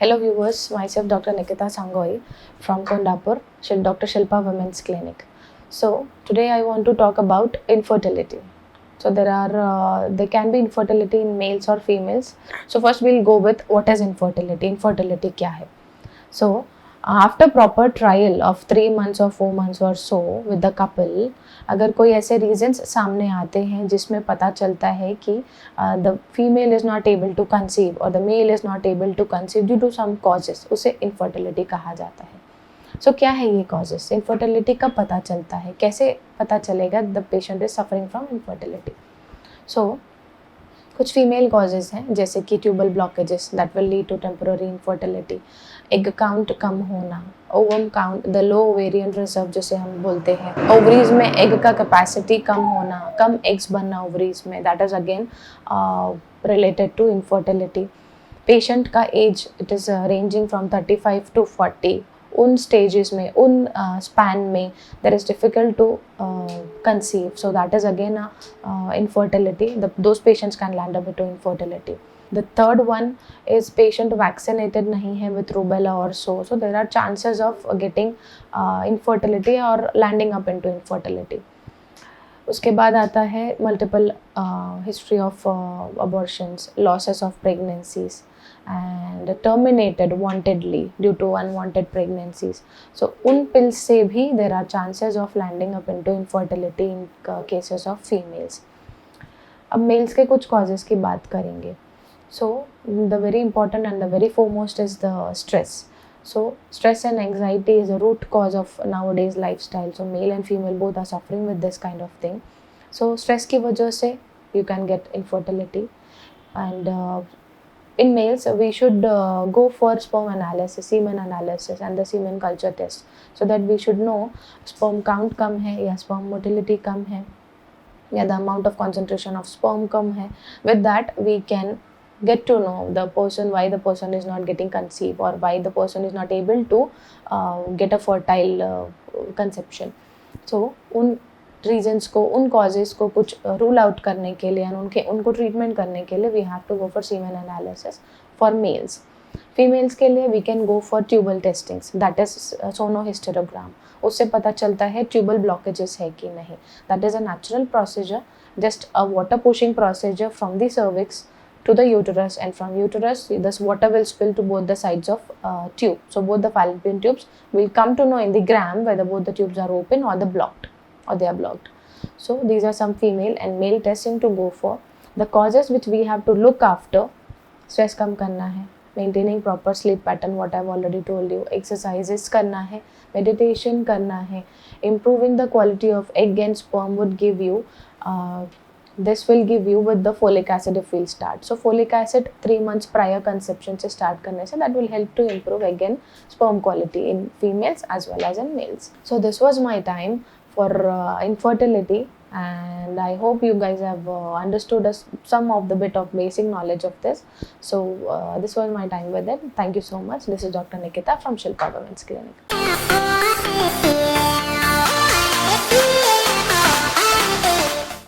Hello viewers, myself Dr. Nikita Sangoi from Kondapur, Dr. Shilpa Women's Clinic. So today I want to talk about infertility. So there can be infertility in males or females. So first we'll go with what is infertility. Infertility क्या है? So after proper trial of 3 months or 4 months or so with the couple, अगर कोई ऐसे reasons सामने आते हैं जिसमें पता चलता है कि the female is not able to conceive और the male is not able to conceive due to some causes, उसे इनफर्टिलिटी कहा जाता है। सो क्या है ये कॉजेस? इनफर्टिलिटी कब पता चलता है, कैसे पता चलेगा the patient is suffering from infertility? So कुछ फीमेल कॉजेज हैं जैसे कि tubal blockages that will lead to temporary infertility, egg count कम होना, ovum count, the low ovarian reserve जिसे हम बोलते हैं, ओवरीज में एग का कैपेसिटी कम होना, कम एग्स बनना ओवरीज में, that is again related to infertility. Patient का age it is ranging from 35 to 40, उन स्टेजेस में, उन स्पैन में there is difficult to conceive, so that is again infertility. Those patients can land up into infertility. The third one is patient vaccinated नहीं है with rubella or so there are chances of getting infertility or landing up into infertility. उसके बाद आता है multiple history of abortions, losses of pregnancies and terminated wantedly due to unwanted pregnancies. So उन pills से भी there are chances of landing up into infertility in cases of females. अब males के कुछ causes की बात करेंगे. So the very important and the very foremost is the stress. So stress and anxiety is a root cause of nowadays lifestyle. So male and female both are suffering with this kind of thing. So stress की वजह से you can get infertility. And in males we should go for sperm analysis, semen analysis and the semen culture test, so that we should know sperm count कम है या sperm motility कम है या the amount of concentration of sperm कम है. With that we can get to know the person, why the person is not getting conceived or why the person is not able to get a fertile conception. So उन regions को, उन causes को कुछ rule out करने के लिए उनको treatment करने के लिए we have to go for semen analysis for males. Females के लिए we can go for tubal testings, that is sonohysterogram. उससे पता चलता है ट्यूबल ब्लॉकेजेस है कि नहीं. That is a natural procedure, just a water pushing procedure from the cervix to the uterus, and from uterus this water will spill to both the sides of tube. So both the fallopian tubes will come to know in the gram whether both the tubes are open or they are blocked. So these are some female and male testing to go for. The causes which we have to look after: stress कम करना है, maintaining proper sleep pattern, what I've already told you, exercises करना है, meditation करना है, improving the quality of egg and sperm would give you this will give you with the folic acid if we'll start. So folic acid 3 months prior conception से start करने से that will help to improve again sperm quality in females as well as in males. So this was my time for infertility, and I hope you guys have understood some of the bit of basic knowledge of this. So this was my time with it. Thank you so much. This is Dr. Nikita from Shilpa Women's Clinic.